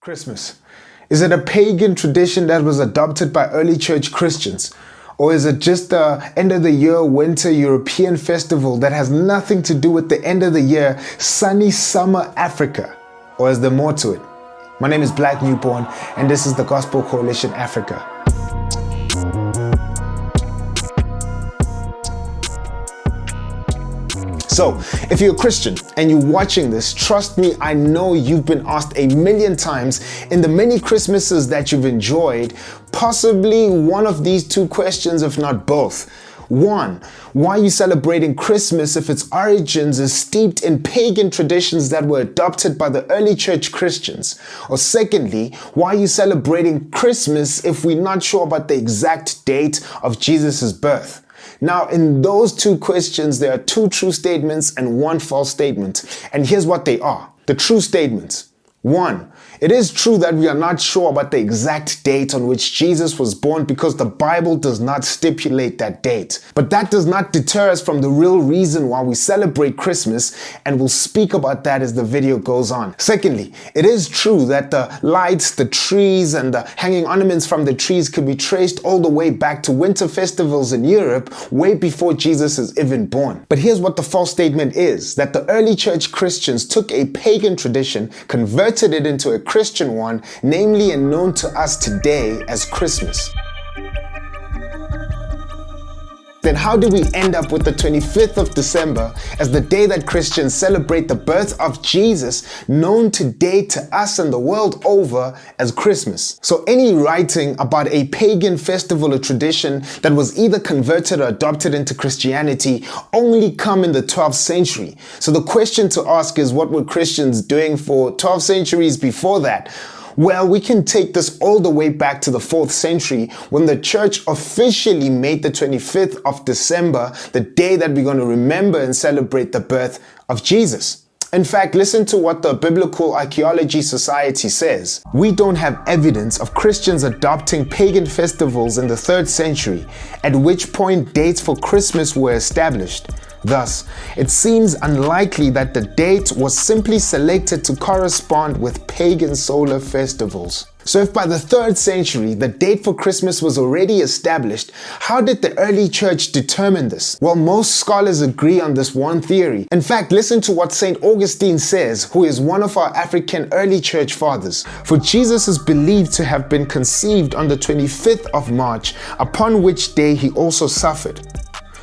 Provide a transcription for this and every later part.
Christmas. Is it a pagan tradition that was adopted by early church Christians? Or is it just the end of the year winter European festival that has nothing to do with the end of the year sunny summer Africa? Or is there more to it? My name is Black Newborn and this is the Gospel Coalition Africa. So, if you're a Christian and you're watching this, trust me, I know you've been asked a million times in the many Christmases that you've enjoyed, possibly one of these two questions, if not both. One, why are you celebrating Christmas if its origins is steeped in pagan traditions that were adopted by the early church Christians? Or secondly, why are you celebrating Christmas if we're not sure about the exact date of Jesus' birth? Now, in those two questions, there are two true statements and one false statement. And here's what they are. The true statements. One, it is true that we are not sure about the exact date on which Jesus was born because the Bible does not stipulate that date. But that does not deter us from the real reason why we celebrate Christmas, and we'll speak about that as the video goes on. Secondly, it is true that the lights, the trees, and the hanging ornaments from the trees can be traced all the way back to winter festivals in Europe way before Jesus is even born. But here's what the false statement is, that the early church Christians took a pagan tradition, converted it into a Christian one, namely and known to us today as Christmas. Then how do we end up with the 25th of December as the day that Christians celebrate the birth of Jesus, known today to us and the world over as Christmas? So any writing about a pagan festival or tradition that was either converted or adopted into Christianity only come in the 12th century. So the question to ask is, what were Christians doing for 12 centuries before that? Well, we can take this all the way back to the 4th century when the church officially made the 25th of December the day that we're going to remember and celebrate the birth of Jesus. In fact, listen to what the Biblical Archaeology Society says. We don't have evidence of Christians adopting pagan festivals in the 3rd century, at which point dates for Christmas were established. Thus, it seems unlikely that the date was simply selected to correspond with pagan solar festivals. So if by the 3rd century the date for Christmas was already established, how did the early church determine this? Well, most scholars agree on this one theory. In fact, listen to what St. Augustine says, who is one of our African early church fathers. For Jesus is believed to have been conceived on the 25th of March, upon which day he also suffered.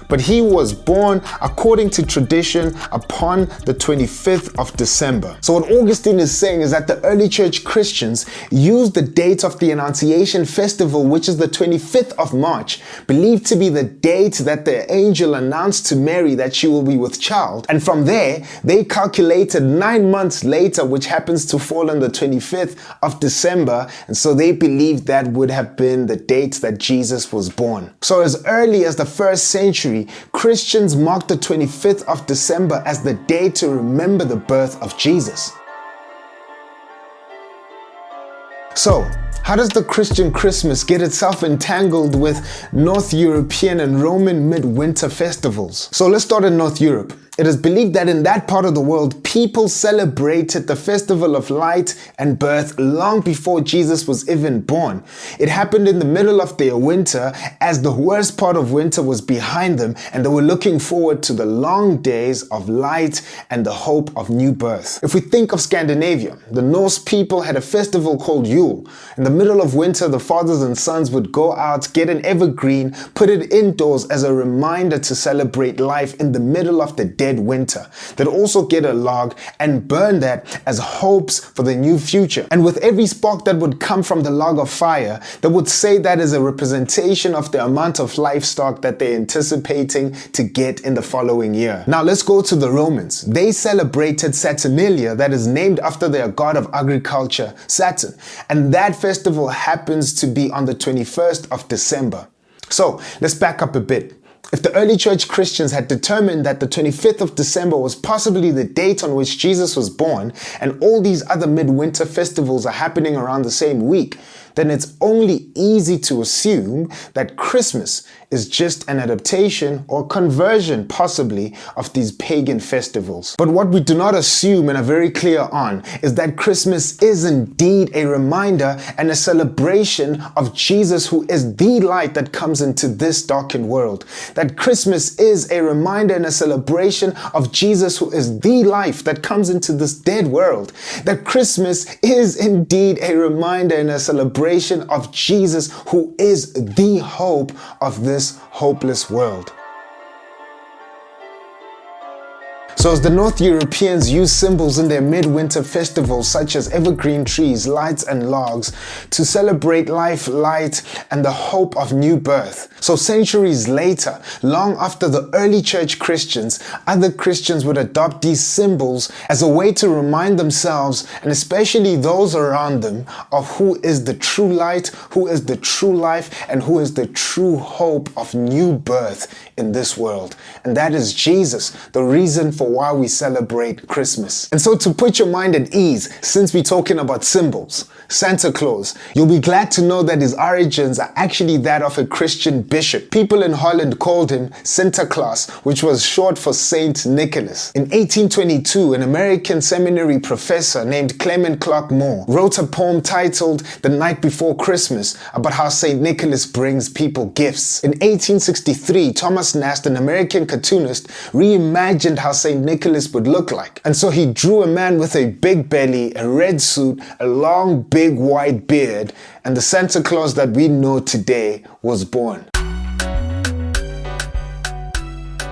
But he was born, according to tradition, upon the 25th of December. So what Augustine is saying is that the early church Christians used the date of the Annunciation Festival, which is the 25th of March, believed to be the date that the angel announced to Mary that she will be with child. And from there, they calculated 9 months later, which happens to fall on the 25th of December. And so they believed that would have been the date that Jesus was born. So as early as the 1st century, Christians marked the 25th of December as the day to remember the birth of Jesus. So, how does the Christian Christmas get itself entangled with North European and Roman midwinter festivals? So let's start in North Europe. It is believed that in that part of the world, people celebrated the festival of light and birth long before Jesus was even born. It happened in the middle of their winter, as the worst part of winter was behind them, and they were looking forward to the long days of light and the hope of new birth. If we think of Scandinavia, the Norse people had a festival called Yule. In the middle of winter, the fathers and sons would go out, get an evergreen, put it indoors as a reminder to celebrate life in the middle of the dead winter. They'd also get a log and burn that as hopes for the new future. And with every spark that would come from the log of fire, they would say that is a representation of the amount of livestock that they're anticipating to get in the following year. Now let's go to the Romans. They celebrated Saturnalia, that is named after their god of agriculture, Saturn. And that festival happens to be on the 21st of December. So let's back up a bit. If the early church Christians had determined that the 25th of December was possibly the date on which Jesus was born, and all these other midwinter festivals are happening around the same week, then it's only easy to assume that Christmas is just an adaptation or conversion, possibly, of these pagan festivals. But what we do not assume and are very clear on is that Christmas is indeed a reminder and a celebration of Jesus, who is the light that comes into this darkened world. That Christmas is a reminder and a celebration of Jesus, who is the life that comes into this dead world. That Christmas is indeed a reminder and a celebration of Jesus, who is the hope of this hopeless world. So as the North Europeans use symbols in their midwinter festivals such as evergreen trees, lights and logs to celebrate life, light and the hope of new birth. So centuries later, long after the early church Christians, other Christians would adopt these symbols as a way to remind themselves, and especially those around them, of who is the true light, who is the true life, and who is the true hope of new birth in this world. And that is Jesus, the reason for why we celebrate Christmas. And so to put your mind at ease, since we're talking about symbols, Santa Claus, you'll be glad to know that his origins are actually that of a Christian bishop. People in Holland called him Sinterklaas, which was short for Saint Nicholas. In 1822, an American seminary professor named Clement Clark Moore wrote a poem titled The Night Before Christmas about how Saint Nicholas brings people gifts. In 1863, Thomas Nast, an American cartoonist, reimagined how Saint Nicholas would look like. And so he drew a man with a big belly, a red suit, a long big white beard, and the Santa Claus that we know today was born.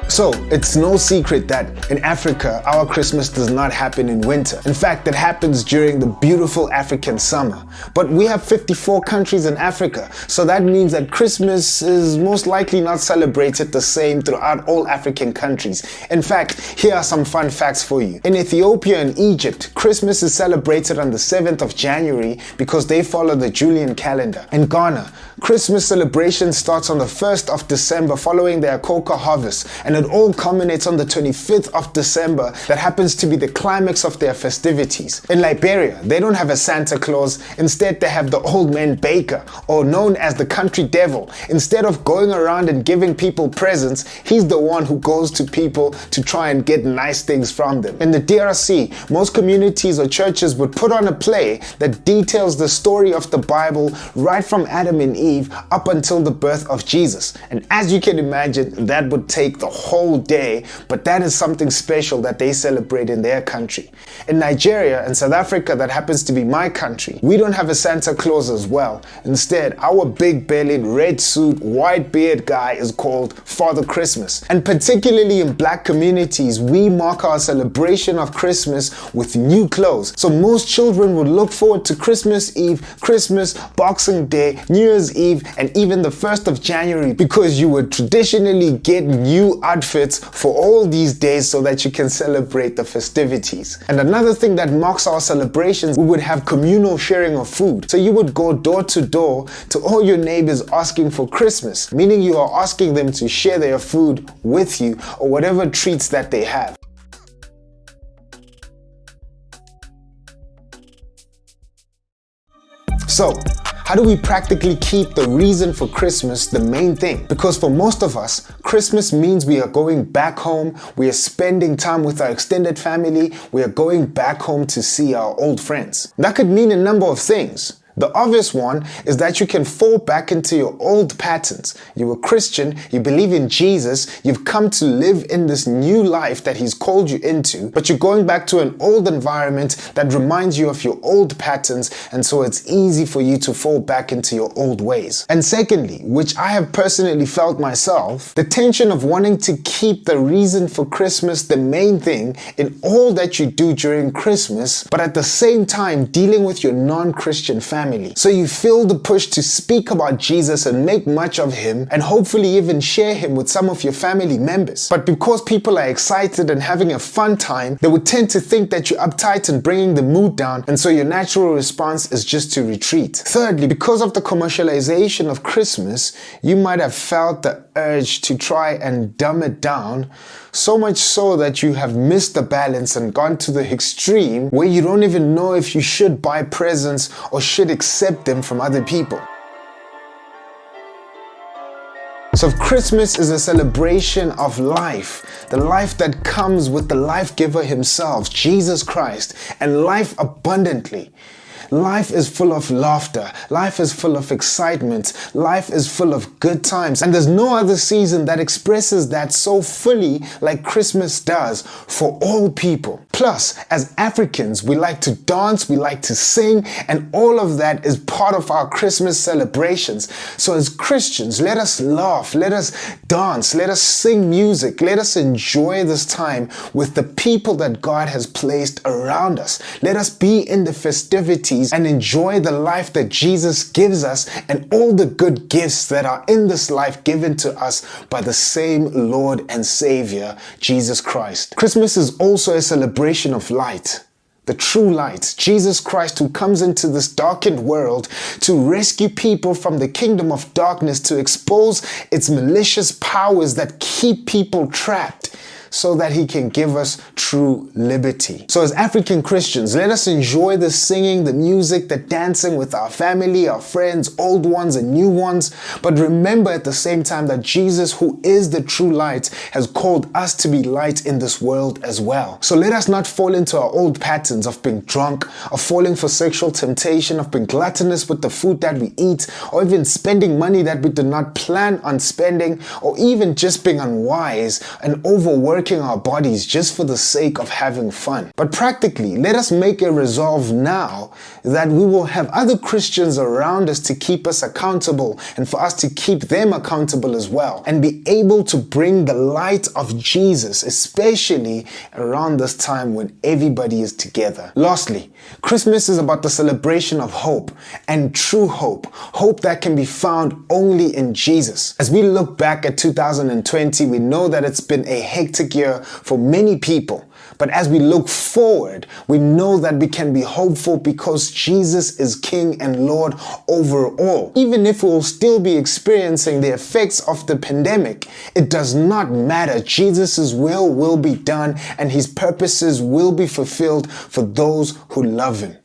So, it's no secret that in Africa, our Christmas does not happen in winter. In fact, it happens during the beautiful African summer. But we have 54 countries in Africa, so that means that Christmas is most likely not celebrated the same throughout all African countries. In fact, here are some fun facts for you. In Ethiopia and Egypt, Christmas is celebrated on the 7th of January because they follow the Julian calendar. In Ghana, Christmas celebration starts on the 1st of December following their cocoa harvest, and it all culminates on the 25th of December. That happens to be the climax of their festivities. In Liberia, they don't have a Santa Claus. Instead, they have the old man baker, or known as the country devil. Instead of going around and giving people presents, he's the one who goes to people to try and get nice things from them. In the DRC, most communities or churches would put on a play that details the story of the Bible right from Adam and Eve up until the birth of Jesus. And as you can imagine, that would take the whole day, but that is something special that they celebrate in their country. In Nigeria and South Africa, that happens to be my country, we don't have a Santa Claus as well. Instead, our big-bellied, red suit, white beard guy is called Father Christmas. And particularly in black communities, we mark our celebration of Christmas with new clothes. So most children would look forward to Christmas Eve, Christmas, Boxing Day, New Year's Eve, and even the 1st of January, because you would traditionally get new outfits for all these days so that you can celebrate the festivities. And another thing that marks our celebrations, we would have communal sharing of food. So you would go door to door to all your neighbors asking for Christmas, meaning you are asking them to share their food with you or whatever treats that they have. So, how do we practically keep the reason for Christmas the main thing? Because for most of us, Christmas means we are going back home, we are spending time with our extended family, we are going back home to see our old friends. That could mean a number of things. The obvious one is that you can fall back into your old patterns. You're a Christian, you believe in Jesus, you've come to live in this new life that He's called you into, but you're going back to an old environment that reminds you of your old patterns, and so it's easy for you to fall back into your old ways. And secondly, which I have personally felt myself, the tension of wanting to keep the reason for Christmas the main thing in all that you do during Christmas, but at the same time dealing with your non-Christian family. So you feel the push to speak about Jesus and make much of Him, and hopefully even share Him with some of your family members. But because people are excited and having a fun time, they would tend to think that you're uptight and bringing the mood down, and so your natural response is just to retreat. Thirdly, because of the commercialization of Christmas, you might have felt the urge to try and dumb it down, so much so that you have missed the balance and gone to the extreme where you don't even know if you should buy presents or should accept them from other people. So if Christmas is a celebration of life, the life that comes with the life giver himself, Jesus Christ, and life abundantly, life is full of laughter. Life is full of excitement. Life is full of good times. And there's no other season that expresses that so fully like Christmas does for all people. Plus, as Africans, we like to dance, we like to sing, and all of that is part of our Christmas celebrations. So as Christians, let us laugh, let us dance, let us sing music, let us enjoy this time with the people that God has placed around us. Let us be in the festivities and enjoy the life that Jesus gives us and all the good gifts that are in this life given to us by the same Lord and Savior, Jesus Christ. Christmas is also a celebration of light. The true light, Jesus Christ, who comes into this darkened world to rescue people from the kingdom of darkness, to expose its malicious powers that keep people trapped, so that he can give us true liberty. So as African Christians, let us enjoy the singing, the music, the dancing with our family, our friends, old ones and new ones. But remember at the same time that Jesus, who is the true light, has called us to be light in this world as well. So let us not fall into our old patterns of being drunk, of falling for sexual temptation, of being gluttonous with the food that we eat, or even spending money that we did not plan on spending, or even just being unwise and overworking our bodies just for the sake of having fun. But practically, let us make a resolve now that we will have other Christians around us to keep us accountable and for us to keep them accountable as well, and be able to bring the light of Jesus, especially around this time when everybody is together. Lastly, Christmas is about the celebration of hope, and true hope, hope that can be found only in Jesus. As we look back at 2020, we know that it's been a hectic year for many people. But as we look forward, we know that we can be hopeful because Jesus is King and Lord over all. Even if we will still be experiencing the effects of the pandemic, it does not matter. Jesus' will be done and his purposes will be fulfilled for those who love him.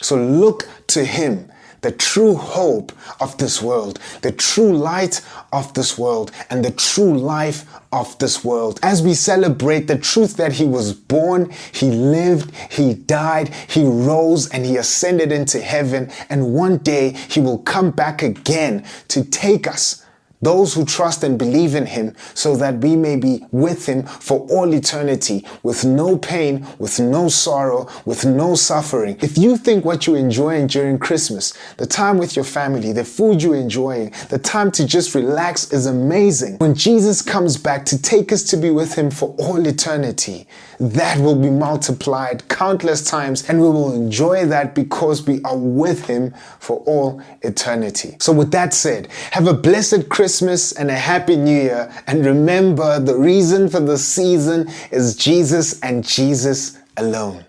So look to him, the true hope of this world, the true light of this world, and the true life of this world. As we celebrate the truth that he was born, he lived, he died, he rose, and he ascended into heaven, and one day he will come back again to take us, those who trust and believe in him, so that we may be with him for all eternity, with no pain, with no sorrow, with no suffering. If you think what you're enjoying during Christmas, the time with your family, the food you're enjoying, the time to just relax is amazing, when Jesus comes back to take us to be with him for all eternity, that will be multiplied countless times, and we will enjoy that because we are with him for all eternity. So with that said, have a blessed Christmas and a happy new year, and remember, the reason for the season is Jesus and Jesus alone.